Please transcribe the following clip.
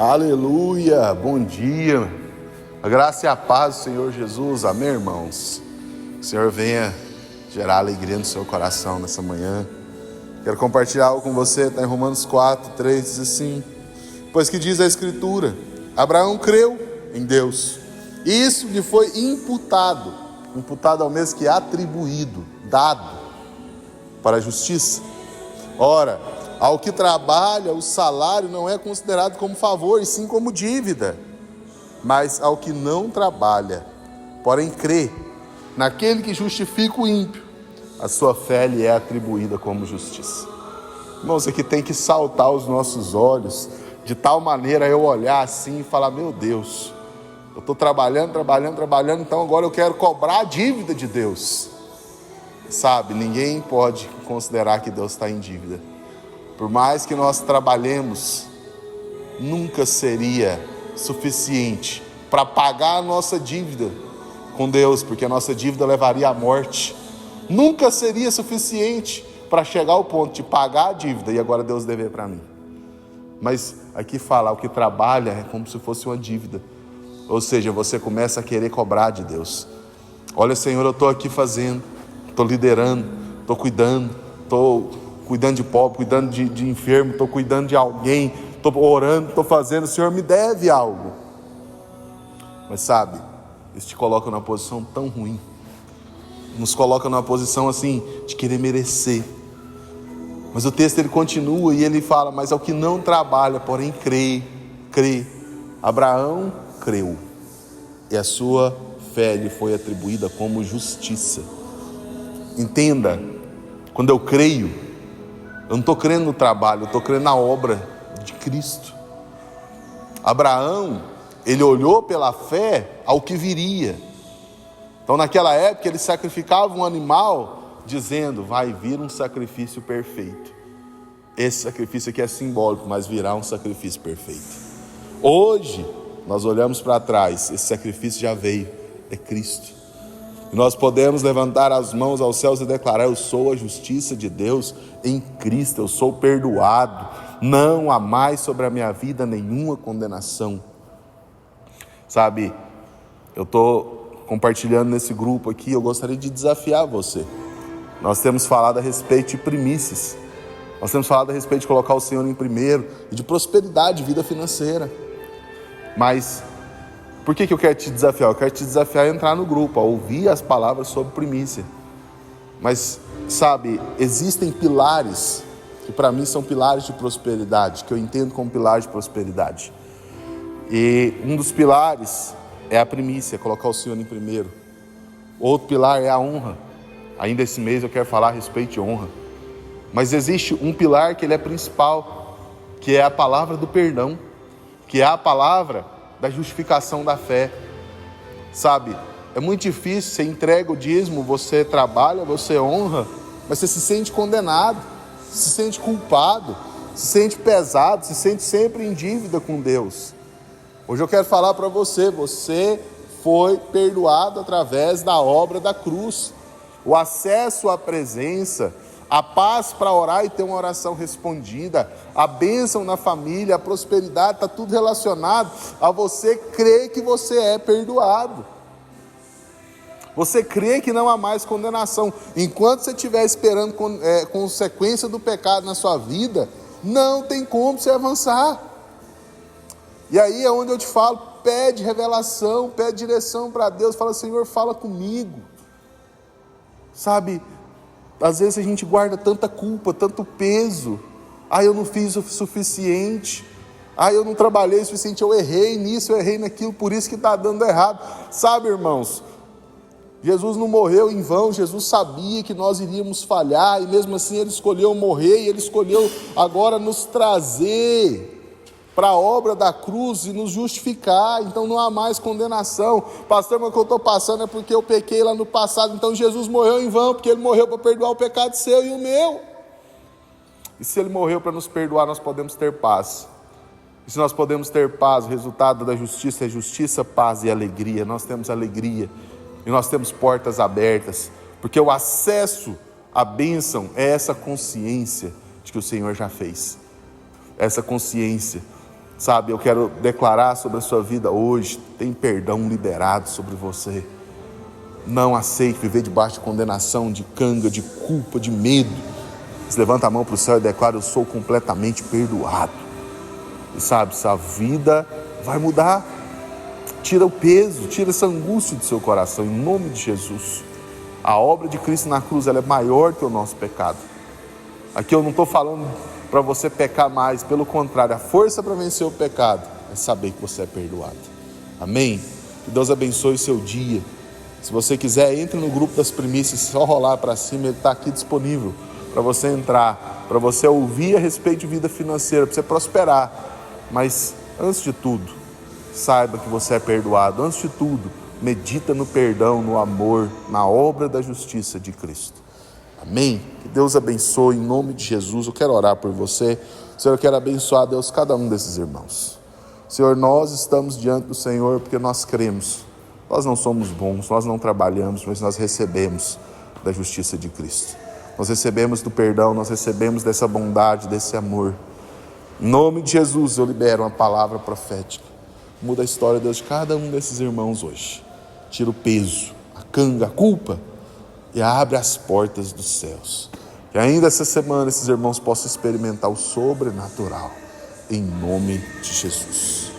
Aleluia, bom dia, a graça e a paz do Senhor Jesus, amém, irmãos? Que o Senhor venha gerar alegria no seu coração nessa manhã. Quero compartilhar algo com você, está em Romanos 4, 3, diz assim: pois que diz a Escritura, Abraão creu em Deus, e isso lhe foi imputado ao mesmo que atribuído, dado para a justiça. Ora, ao que trabalha, o salário não é considerado como favor, e sim como dívida. Mas ao que não trabalha, porém crê naquele que justifica o ímpio, a sua fé lhe é atribuída como justiça. Irmãos, isso aqui tem que saltar aos nossos olhos, de tal maneira eu olhar assim e falar: meu Deus, eu estou trabalhando, então agora eu quero cobrar a dívida de Deus. Sabe, ninguém pode considerar que Deus está em dívida. Por mais que nós trabalhemos, nunca seria suficiente para pagar a nossa dívida com Deus, porque a nossa dívida levaria à morte. Nunca seria suficiente para chegar ao ponto de pagar a dívida e agora Deus dever para mim. Mas aqui fala, o que trabalha é como se fosse uma dívida. Ou seja, você começa a querer cobrar de Deus. Olha, Senhor, eu estou aqui fazendo, estou liderando, estou cuidando, estou cuidando de pobre, cuidando de enfermo, estou cuidando de alguém, estou orando, estou fazendo, o Senhor me deve algo. Mas sabe, isso te coloca numa posição tão ruim, nos coloca numa posição assim, de querer merecer. Mas o texto ele continua e ele fala: mas ao que não trabalha, porém crê. Abraão creu, e a sua fé lhe foi atribuída como justiça. Entenda, quando eu creio, eu não estou crendo no trabalho, eu estou crendo na obra de Cristo. Abraão, ele olhou pela fé ao que viria. Então naquela época ele sacrificava um animal, dizendo: vai vir um sacrifício perfeito. Esse sacrifício aqui é simbólico, mas virá um sacrifício perfeito. Hoje, nós olhamos para trás, esse sacrifício já veio, é Cristo. E nós podemos levantar as mãos aos céus e declarar: eu sou a justiça de Deus em Cristo, eu sou perdoado, não há mais sobre a minha vida nenhuma condenação. Sabe, eu estou compartilhando nesse grupo aqui, eu gostaria de desafiar você. Nós temos falado a respeito de primícias, nós temos falado a respeito de colocar o Senhor em primeiro, e de prosperidade, vida financeira. Mas por que eu quero te desafiar? Eu quero te desafiar a entrar no grupo, a ouvir as palavras sobre primícia. Mas, sabe, existem pilares, que para mim são pilares de prosperidade, que eu entendo como pilares de prosperidade. E um dos pilares é a primícia, colocar o Senhor em primeiro. Outro pilar é a honra. Ainda esse mês eu quero falar a respeito de honra. Mas existe um pilar que ele é principal, que é a palavra do perdão, que é a palavra da justificação da fé. Sabe, é muito difícil, você entrega o dízimo, você trabalha, você honra, mas você se sente condenado, se sente culpado, se sente pesado, se sente sempre em dívida com Deus. Hoje eu quero falar para você: você foi perdoado através da obra da cruz. O acesso à presença, a paz para orar e ter uma oração respondida, a bênção na família, a prosperidade, está tudo relacionado a você crer que você é perdoado. Você crê que não há mais condenação. Enquanto você estiver esperando consequência do pecado na sua vida, não tem como você avançar. E aí é onde eu te falo: pede revelação, pede direção para Deus, fala: Senhor, fala comigo. Sabe, às vezes a gente guarda tanta culpa, tanto peso. Eu não fiz o suficiente. Eu não trabalhei o suficiente, eu errei nisso, eu errei naquilo, por isso que está dando errado. Sabe, irmãos, Jesus não morreu em vão. Jesus sabia que nós iríamos falhar, e mesmo assim Ele escolheu morrer, e Ele escolheu agora nos trazer para a obra da cruz e nos justificar. Então não há mais condenação. Pastor, mas o que eu estou passando é porque eu pequei lá no passado. Então Jesus morreu em vão, porque Ele morreu para perdoar o pecado seu e o meu. E se Ele morreu para nos perdoar, nós podemos ter paz. E se nós podemos ter paz, o resultado da justiça é justiça, paz e alegria. Nós temos alegria e nós temos portas abertas, porque o acesso à bênção é essa consciência de que o Senhor já fez. Essa consciência. Sabe, eu quero declarar sobre a sua vida hoje, tem perdão liberado sobre você. Não aceite viver debaixo de condenação, de canga, de culpa, de medo. Você levanta a mão para o céu e declara: eu sou completamente perdoado. E sabe, sua vida vai mudar. Tira o peso, tira essa angústia do seu coração, em nome de Jesus. A obra de Cristo na cruz, ela é maior que o nosso pecado. Aqui eu não estou falando para você pecar mais, pelo contrário, a força para vencer o pecado é saber que você é perdoado. Amém? Que Deus abençoe o seu dia. Se você quiser, entre no grupo das primícias, só rolar para cima, ele está aqui disponível para você entrar, para você ouvir a respeito de vida financeira, para você prosperar. Mas, antes de tudo, saiba que você é perdoado. Antes de tudo, medita no perdão, no amor, na obra da justiça de Cristo. Amém? Que Deus abençoe em nome de Jesus. Eu quero orar por você. Senhor, eu quero abençoar, Deus, cada um desses irmãos. Senhor, nós estamos diante do Senhor porque nós cremos. Nós não somos bons, nós não trabalhamos, mas nós recebemos da justiça de Cristo. Nós recebemos do perdão, nós recebemos dessa bondade, desse amor. Em nome de Jesus, eu libero uma palavra profética. Muda a história, Deus, de cada um desses irmãos hoje. Tira o peso, a canga, a culpa e abre as portas dos céus. Que ainda essa semana esses irmãos possam experimentar o sobrenatural. Em nome de Jesus.